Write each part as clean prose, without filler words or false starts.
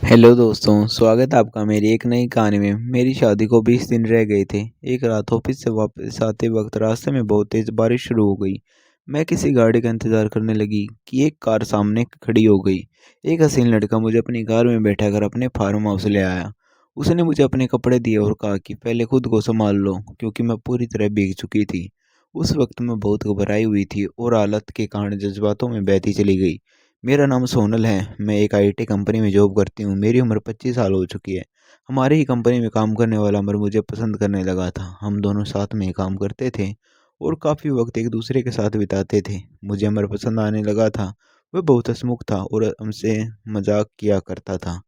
Hello दोस्तों, स्वागत है आपका मेरी एक नई कहानी में। मेरी शादी को 20 दिन रह गए थे। एक रात ऑफिस से वापस आते वक्त रास्ते में बहुत तेज बारिश शुरू हो गई। मैं किसी गाड़ी का इंतजार करने लगी कि एक कार सामने खड़ी हो गई। एक हसीन लड़का मुझे अपनी कार में बैठाकर अपने फार्म हाउस ले आया। उसने मुझे अपने कपड़े दिए और कहा कि पहले खुद को संभाल लो, क्योंकि मैं पूरी तरह भीग चुकी थी। उस वक्त मैं बहुत घबराई हुई थी और हालत के कारण जज्बातों में बहती चली गई। मेरा नाम सोनल है। मैं एक आईटी कंपनी में जॉब करती हूँ। मेरी उम्र 25 साल हो चुकी है। हमारी ही कंपनी में काम करने वाला अमर मुझे पसंद करने लगा था। हम दोनों साथ में काम करते थे और काफ़ी वक्त एक दूसरे के साथ बिताते थे। मुझे अमर पसंद आने लगा था। वह बहुत हंसमुख था और हमसे मजाक किया करता था।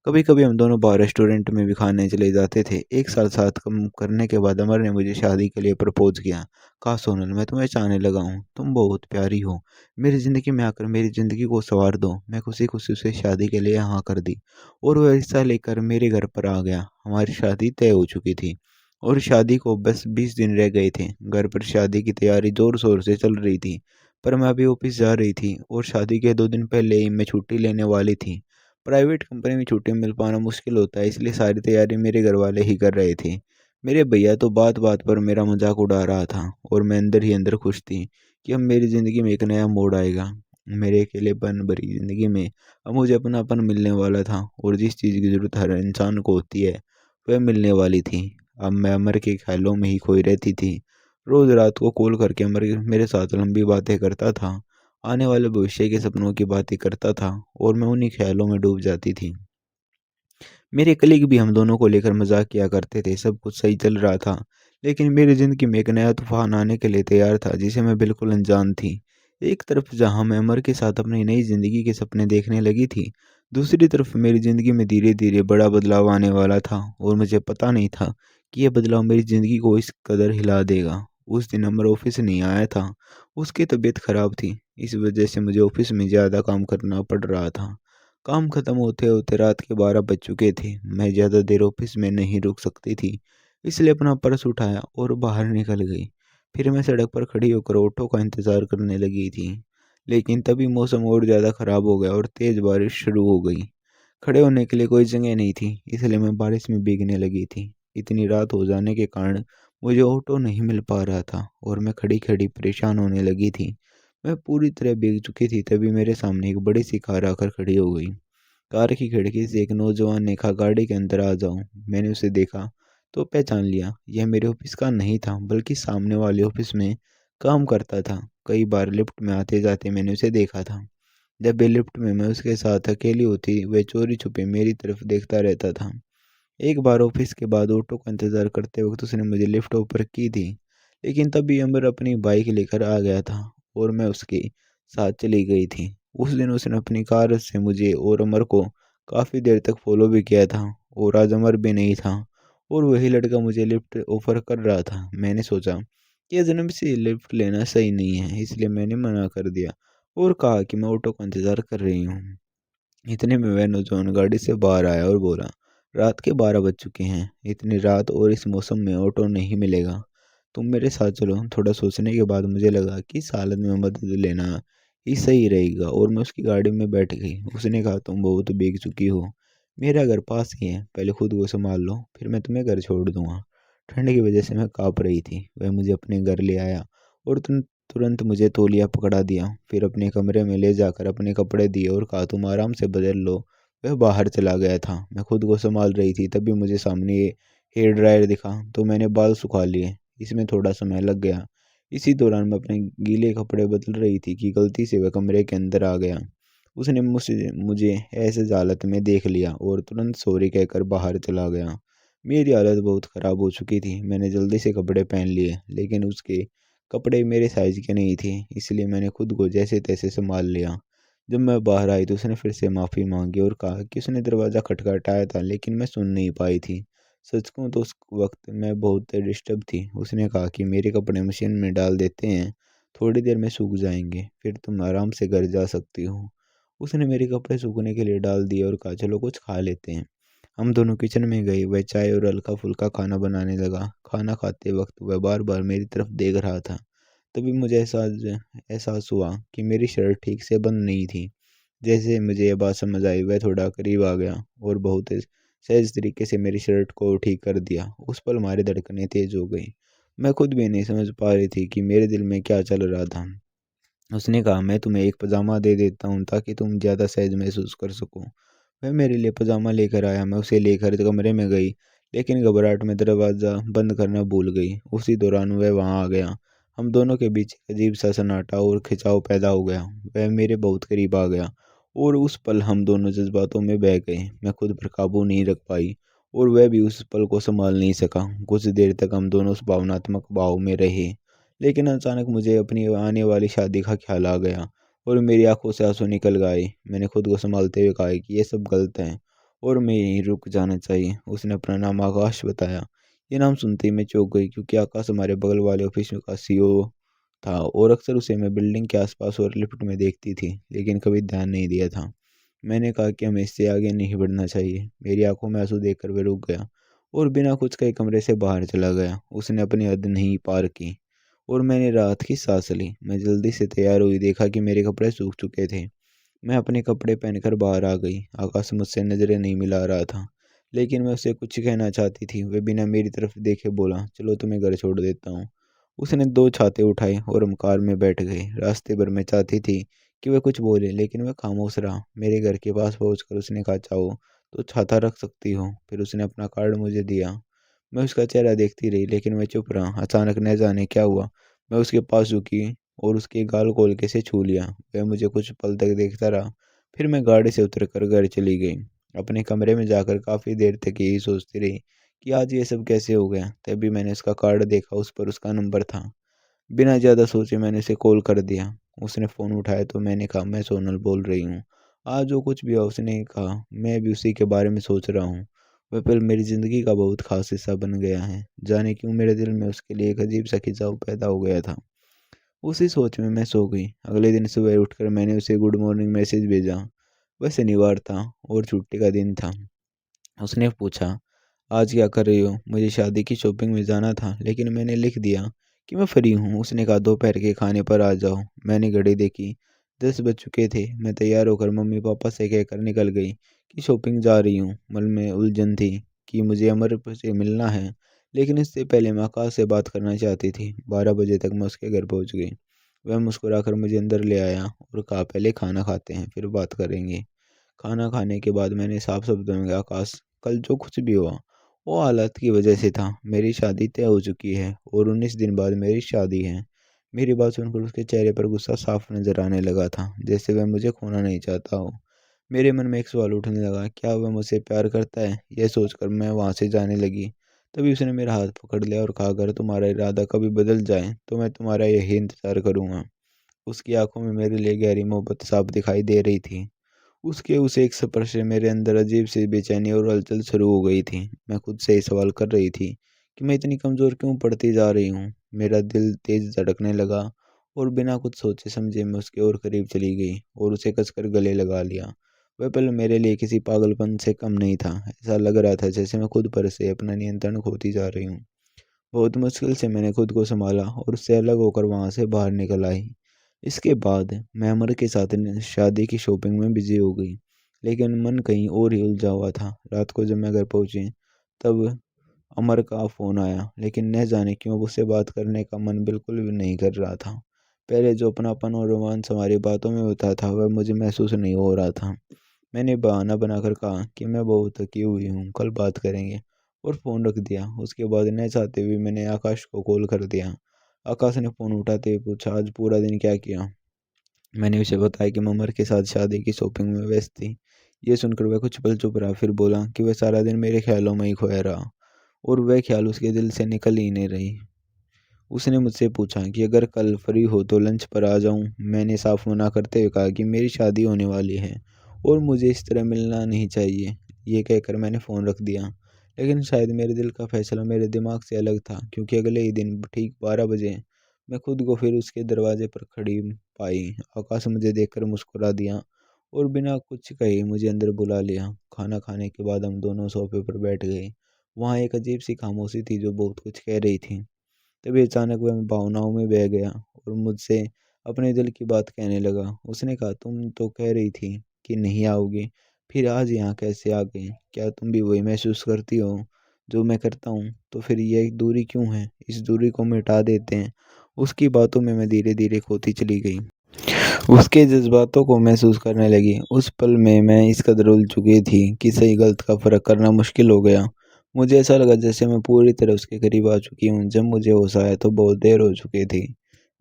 कभी कभी हम दोनों बाहर रेस्टोरेंट में भी खाने चले जाते थे। एक साल साथ काम करने के बाद अमर ने मुझे शादी के लिए प्रपोज किया। कहा, सोनल, मैं तुम्हें चाहने लगा हूँ। तुम बहुत प्यारी हो। मेरी ज़िंदगी में आकर मेरी ज़िंदगी को सँवार दो। मैं खुशी-खुशी उसे शादी के लिए हाँ कर दी और वह रिश्ता लेकर मेरे घर पर आ गया। हमारी शादी तय हो चुकी थी और शादी को बस 20 दिन रह गए थे। घर पर शादी की तैयारी ज़ोर-शोर से चल रही थी, पर मैं अभी ऑफ़िस जा रही थी और शादी के 2 दिन पहले ही मैं छुट्टी लेने वाली थी। प्राइवेट कंपनी में छुट्टी मिल पाना मुश्किल होता है, इसलिए सारी तैयारी मेरे घरवाले ही कर रहे थे। मेरे भैया तो बात-बात पर मेरा मज़ाक उड़ा रहा था और मैं अंदर ही अंदर खुश थी कि अब मेरी ज़िंदगी में एक नया मोड़ आएगा। मेरे अकेलेपन भरी ज़िंदगी में अब मुझे अपनापन मिलने वाला था और जिस चीज़ की ज़रूरत हर इंसान को होती है, वह मिलने वाली थी। अब मैं अमर के ख्यालों में ही खोई रहती थी। रोज़ रात को कॉल करके अमर मेरे साथ लंबी बातें करता था, आने वाले भविष्य के सपनों की बातें करता था और मैं उन्हीं ख्यालों में डूब जाती थी। मेरे कलीग भी हम दोनों को लेकर मजाक किया करते थे। सब कुछ सही चल रहा था, लेकिन मेरी ज़िंदगी में एक नया तूफ़ान आने के लिए तैयार था, जिसे मैं बिल्कुल अनजान थी। एक तरफ जहाँ मैं अमर के साथ अपनी नई ज़िंदगी के सपने देखने लगी थी, दूसरी तरफ मेरी ज़िंदगी में धीरे-धीरे बड़ा बदलाव आने वाला था और मुझे पता नहीं था कि यह बदलाव मेरी ज़िंदगी को इस कदर हिला देगा। उस दिन अमर ऑफ़िस नहीं आया था। उसकी तबीयत ख़राब थी। इस वजह से मुझे ऑफ़िस में ज़्यादा काम करना पड़ रहा था। काम खत्म होते-होते रात के 12 बज चुके थे। मैं ज़्यादा देर ऑफ़िस में नहीं रुक सकती थी, इसलिए अपना पर्स उठाया और बाहर निकल गई। फिर मैं सड़क पर खड़ी होकर ऑटो का इंतज़ार करने लगी थी, लेकिन तभी मौसम और ज़्यादा ख़राब हो गया और तेज़ बारिश शुरू हो गई। खड़े होने के लिए कोई जगह नहीं थी, इसलिए मैं बारिश में भीगने लगी थी। इतनी रात हो जाने के कारण मुझे ऑटो नहीं मिल पा रहा था और मैं खड़ी-खड़ी परेशान होने लगी थी। मैं पूरी तरह भीग चुकी थी, तभी मेरे सामने एक बड़ी सी कार आकर खड़ी हो गई। कार की खिड़की से एक नौजवान ने कहा, गाड़ी के अंदर आ जाओ। मैंने उसे देखा तो पहचान लिया। यह मेरे ऑफिस का नहीं था, बल्कि सामने वाले ऑफिस में काम करता था। कई बार लिफ्ट में आते जाते मैंने उसे देखा था। जब भी लिफ्ट में मैं उसके साथ अकेली होती, वह चोरी छुपे मेरी तरफ देखता रहता था। एक बार ऑफिस के बाद ऑटो का इंतजार करते वक्त उसने मुझे लिफ्ट ऑफर की थी, लेकिन तभी अमर अपनी बाइक लेकर आ गया था और मैं उसके साथ चली गई थी। उस दिन उसने अपनी कार से मुझे और अमर को काफ़ी देर तक फॉलो भी किया था और आज अमर भी नहीं था और वही लड़का मुझे लिफ्ट ऑफर कर रहा था। मैंने सोचा कि ये जन्म से लिफ्ट लेना सही नहीं है, इसलिए मैंने मना कर दिया और कहा कि मैं ऑटो का इंतज़ार कर रही हूँ। इतने में वह नौजवान गाड़ी से बाहर आया और बोला, रात के 12 बज चुके हैं। इतनी रात और इस मौसम में ऑटो नहीं मिलेगा। तुम मेरे साथ चलो। थोड़ा सोचने के बाद मुझे लगा कि इस हालत में मदद लेना ही सही रहेगा और मैं उसकी गाड़ी में बैठ गई। उसने कहा, तुम बहुत भीग चुकी हो। मेरा घर पास ही है। पहले खुद को संभाल लो, फिर मैं तुम्हें घर छोड़ दूंगा। ठंड की वजह से मैं काँप रही थी। वह मुझे अपने घर ले आया और तुरंत मुझे तौलिया पकड़ा दिया। फिर अपने कमरे में ले जाकर अपने कपड़े दिए और कहा, तुम आराम से बदल लो। वह बाहर चला गया था। मैं खुद को संभाल रही थी, तभी मुझे सामने ये हेयर ड्रायर दिखा, तो मैंने बाल सुखा लिए। इसमें थोड़ा समय लग गया। इसी दौरान मैं अपने गीले कपड़े बदल रही थी कि गलती से वह कमरे के अंदर आ गया। उसने मुझसे मुझे ऐसे हालत में देख लिया और तुरंत सॉरी कहकर बाहर चला गया। मेरी हालत बहुत ख़राब हो चुकी थी। मैंने जल्दी से कपड़े पहन लिए, लेकिन उसके कपड़े मेरे साइज़ के नहीं थे, इसलिए मैंने खुद को जैसे-तैसे सँभाल लिया। जब मैं बाहर आई तो उसने फिर से माफ़ी माँगी और कहा कि उसने दरवाज़ा खटखटाया था, लेकिन मैं सुन नहीं पाई थी। सच कहूँ तो उस वक़्त मैं बहुत डिस्टर्ब थी। उसने कहा कि मेरे कपड़े मशीन में डाल देते हैं, थोड़ी देर में सूख जाएँगे, फिर तुम आराम से घर जा सकती हो। उसने मेरे कपड़े सूखने के लिए डाल दिए और कहा, चलो कुछ खा लेते हैं। हम दोनों किचन में गए। वह चाय और हल्का-फुल्का खाना बनाने लगा। खाना खाते वक़्त वह बार-बार मेरी तरफ देख रहा था। तभी मुझे एहसास एहसास हुआ कि मेरी शर्ट ठीक से बंद नहीं थी। जैसे मुझे ये बात समझ आई, वह थोड़ा करीब आ गया और बहुत सहज तरीके से मेरी शर्ट को ठीक कर दिया। उस पल हमारी धड़कनें तेज हो गई। मैं खुद भी नहीं समझ पा रही थी कि मेरे दिल में क्या चल रहा था। उसने कहा, मैं तुम्हें एक पजामा दे देता हूँ ताकि तुम ज़्यादा सहज महसूस कर सको। वह मेरे लिए पजामा लेकर आया। मैं उसे लेकर कमरे में गई, लेकिन घबराहट में दरवाज़ा बंद करना भूल गई। उसी दौरान वह वहाँ आ गया। हम दोनों के बीच एक अजीब सा सन्नाटा और खिंचाव पैदा हो गया। वह मेरे बहुत करीब आ गया और उस पल हम दोनों जज्बातों में बह गए। मैं खुद पर काबू नहीं रख पाई और वह भी उस पल को संभाल नहीं सका। कुछ देर तक हम दोनों उस भावनात्मक भाव में रहे, लेकिन अचानक मुझे अपनी आने वाली शादी का ख्याल आ गया और मेरी आंखों से आंसू निकल आए। मैंने खुद को संभालते हुए कहा कि ये सब गलत है और मैं यहीं रुक जाना चाहिए। उसने अपना नाम आकाश बताया। ये नाम सुनते ही मैं चौंक गई, क्योंकि आकाश हमारे बगल वाले ऑफिस का सीईओ था और अक्सर उसे मैं बिल्डिंग के आसपास और लिफ्ट में देखती थी, लेकिन कभी ध्यान नहीं दिया था। मैंने कहा कि हमें इससे आगे नहीं बढ़ना चाहिए। मेरी आंखों में आंसू देखकर वह रुक गया और बिना कुछ कहे कमरे से बाहर चला गया। उसने अपनी हद नहीं पार की और मैंने राहत की सांस ली। मैं जल्दी से तैयार हुई, देखा कि मेरे कपड़े सूख चुके थे। मैं अपने कपड़े पहनकर बाहर आ गई। आकाश मुझसे नजरें नहीं मिला रहा था, लेकिन मैं उसे कुछ कहना चाहती थी। वह बिना मेरी तरफ देखे बोला, चलो तुम्हें घर छोड़ देता हूँ। उसने दो छाते उठाए और हम कार में बैठ गए। रास्ते भर मैं चाहती थी कि वह कुछ बोले, लेकिन वह खामोश रहा। मेरे घर के पास पहुंचकर उसने कहा, चाहो तो छाता रख सकती हो। फिर उसने अपना कार्ड मुझे दिया। मैं उसका चेहरा देखती रही, लेकिन मैं चुप रहा। अचानक न जाने क्या हुआ, मैं उसके पास झुकी और उसके गाल खोल के से छू लिया। वह मुझे कुछ पल तक देखता रहा, फिर मैं गाड़ी से उतरकर घर चली गई। अपने कमरे में जाकर काफ़ी देर तक यही सोचती रही कि आज ये सब कैसे हो गया। तभी मैंने उसका कार्ड देखा, उस पर उसका नंबर था। बिना ज़्यादा सोचे मैंने उसे कॉल कर दिया। उसने फ़ोन उठाया तो मैंने कहा, मैं सोनल बोल रही हूँ। आज जो कुछ भी हुआ, उसने कहा, मैं भी उसी के बारे में सोच रहा हूँ। वह पल मेरी ज़िंदगी का बहुत ख़ास हिस्सा बन गया है। जाने क्यों मेरे दिल में उसके लिए एक अजीब सा खिंचाव पैदा हो गया था। उसी सोच में मैं सो गई। अगले दिन सुबह उठकर मैंने उसे गुड मॉर्निंग मैसेज भेजा। वह शनिवार था और छुट्टी का दिन था। उसने पूछा, आज क्या कर रही हो? मुझे शादी की शॉपिंग में जाना था, लेकिन मैंने लिख दिया कि मैं फ्री हूँ। उसने कहा, दोपहर के खाने पर आ जाओ। मैंने घड़ी देखी, 10 बज चुके थे। मैं तैयार होकर मम्मी पापा से कहकर निकल गई कि शॉपिंग जा रही हूँ। मन में उलझन थी कि मुझे अमर से मिलना है, लेकिन इससे पहले मैं आकाश से बात करना चाहती थी। 12 बजे तक मैं उसके घर पहुँच गई। वह मुस्कुराकर मुझे अंदर ले आया और कहा, पहले खाना खाते हैं फिर बात करेंगे। खाना खाने के बाद मैंने साफ शब्दों में कहा, आकाश, कल जो कुछ भी हुआ वो हालात की वजह से था। मेरी शादी तय हो चुकी है और 19 दिन बाद मेरी शादी है। मेरी बात सुनकर उसके चेहरे पर गुस्सा साफ नजर आने लगा था, जैसे वह मुझे खोना नहीं चाहता हो। मेरे मन में एक सवाल उठने लगा, क्या वह मुझसे प्यार करता है? यह सोचकर मैं वहां से जाने लगी। तभी उसने मेरा हाथ पकड़ लिया और कहा, अगर तुम्हारा इरादा कभी बदल जाए तो मैं तुम्हारा यही इंतजार करूंगा। उसकी आंखों में मेरे लिए गहरी मोहब्बत साफ दिखाई दे रही थी। उसके उस एक स्पर्श से मेरे अंदर अजीब सी बेचैनी और हलचल शुरू हो गई थी। मैं खुद से ही सवाल कर रही थी कि मैं इतनी कमज़ोर क्यों पड़ती जा रही हूँ। मेरा दिल तेज धड़कने लगा और बिना कुछ सोचे समझे मैं उसके और करीब चली गई और उसे कसकर गले लगा लिया। वह पल मेरे लिए किसी पागलपन से कम नहीं था। ऐसा लग रहा था जैसे मैं खुद पर से अपना नियंत्रण खोती जा रही हूँ। बहुत मुश्किल से मैंने खुद को संभाला और उससे अलग होकर वहाँ से बाहर निकल आई। इसके बाद मैं अमर के साथ शादी की शॉपिंग में बिजी हो गई, लेकिन मन कहीं और ही उलझा हुआ था। रात को जब मैं घर पहुंची, तब अमर का फ़ोन आया, लेकिन न जाने क्यों उससे बात करने का मन बिल्कुल भी नहीं कर रहा था। पहले जो अपनापन और रोमांस हमारी बातों में होता था, वह मुझे महसूस नहीं हो रहा था। मैंने बहाना बनाकर कहा कि मैं बहुत थकी हुई हूँ, कल बात करेंगे, और फ़ोन रख दिया। उसके बाद न चाहते हुए मैंने आकाश को कॉल कर दिया। आकाश ने फ़ोन उठाते हुए पूछा, आज पूरा दिन क्या किया? मैंने उसे बताया कि मैं उमर के साथ शादी की शॉपिंग में व्यस्त थी। ये सुनकर वह कुछ पल चुप रहा, फिर बोला कि वह सारा दिन मेरे ख्यालों में ही खोया रहा और वह ख्याल उसके दिल से निकल ही नहीं रही। उसने मुझसे पूछा कि अगर कल फ्री हो तो लंच पर आ जाऊं। मैंने साफ मना करते हुए कहा कि मेरी शादी होने वाली है और मुझे इस तरह मिलना नहीं चाहिए। ये कहकर मैंने फ़ोन रख दिया। लेकिन शायद मेरे दिल का फैसला मेरे दिमाग से अलग था, क्योंकि अगले ही दिन ठीक 12 बजे मैं खुद को फिर उसके दरवाजे पर खड़ी पाई। आकाश मुझे देखकर मुस्कुरा दिया और बिना कुछ कहे मुझे अंदर बुला लिया। खाना खाने के बाद हम दोनों सोफे पर बैठ गए। वहाँ एक अजीब सी खामोशी थी जो बहुत कुछ कह रही थी। तभी अचानक वह भावनाओं में बह गया और मुझसे अपने दिल की बात कहने लगा। उसने कहा, तुम तो कह रही थी कि नहीं आओगे, फिर आज यहाँ कैसे आ गए? क्या तुम भी वही महसूस करती हो जो मैं करता हूँ? तो फिर ये दूरी क्यों है? इस दूरी को मिटा देते हैं। उसकी बातों में मैं धीरे धीरे खोती चली गई, उसके जज्बातों को महसूस करने लगी। उस पल में मैं इस कदर उलझ चुकी थी कि सही गलत का फ़र्क करना मुश्किल हो गया। मुझे ऐसा लगा जैसे मैं पूरी तरह उसके करीब आ चुकी हूँ। जब मुझे होश आया तो बहुत देर हो चुकी थी।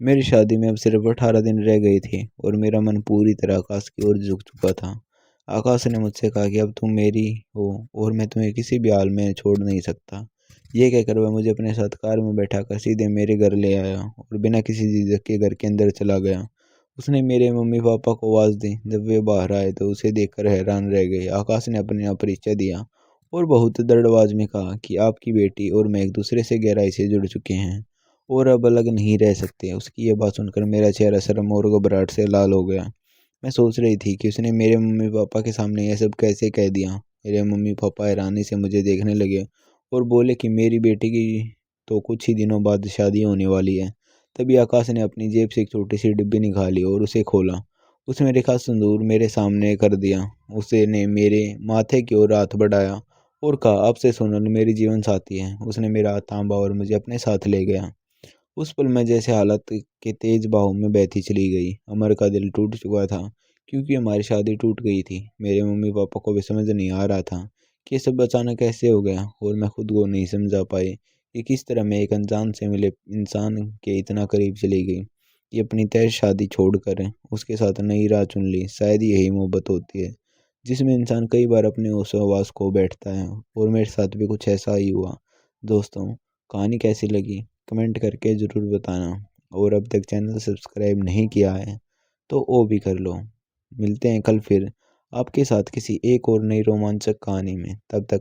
मेरी शादी में अब सिर्फ 18 दिन रह गए थे और मेरा मन पूरी तरह आकाश की ओर झुक चुका था। आकाश ने मुझसे कहा कि अब तुम मेरी हो और मैं तुम्हें किसी भी हाल में छोड़ नहीं सकता। ये कहकर वह मुझे अपने साथ कार में बैठाकर सीधे मेरे घर ले आया और बिना किसी झिझक के घर के अंदर चला गया। उसने मेरे मम्मी-पापा को आवाज़ दी। जब वे बाहर आए तो उसे देखकर हैरान रह गए। आकाश ने अपने आप परिचय दिया और बहुत दृढ़ आवाज़ में कहा कि आपकी बेटी और मैं एक-दूसरे से गहराई से जुड़ चुके हैं और अब अलग नहीं रह सकते। उसकी ये बात सुनकर मेरा चेहरा शर्म और घबराहट से लाल हो गया। मैं सोच रही थी कि उसने मेरे मम्मी-पापा के सामने ये सब कैसे कह दिया। मेरे मम्मी-पापा हैरानी से मुझे देखने लगे और बोले कि मेरी बेटी की तो कुछ ही दिनों बाद शादी होने वाली है। तभी आकाश ने अपनी जेब से एक छोटी-सी डिब्बी निकाली और उसे खोला। उसमें रखा सिंदूर मेरे सामने कर दिया। उसने मेरे माथे की ओर हाथ बढ़ाया और कहा, "अब से सोनल मेरी जीवन साथी है।" उसने मेरा हाथ थामा और मुझे अपने साथ ले गया। उस पल में जैसे हालत के तेज बहाव में बहती चली गई। अमर का दिल टूट चुका था क्योंकि हमारी शादी टूट गई थी। मेरे मम्मी-पापा को भी समझ नहीं आ रहा था कि ये सब अचानक कैसे हो गया और मैं खुद को नहीं समझा पाई कि किस तरह मैं एक अनजान से मिले इंसान के इतना करीब चली गई। ये अपनी तय शादी छोड़कर उसके साथ नई राह चुन ली। शायद यही मोहब्बत होती है जिसमें इंसान कई बार अपने होश-हवास खो बैठता है और मेरे साथ भी कुछ ऐसा ही हुआ। दोस्तों, कहानी कैसी लगी कमेंट करके ज़रूर बताना और अब तक चैनल सब्सक्राइब नहीं किया है तो वो भी कर लो। मिलते हैं कल फिर आपके साथ किसी एक और नई रोमांचक कहानी में। तब तक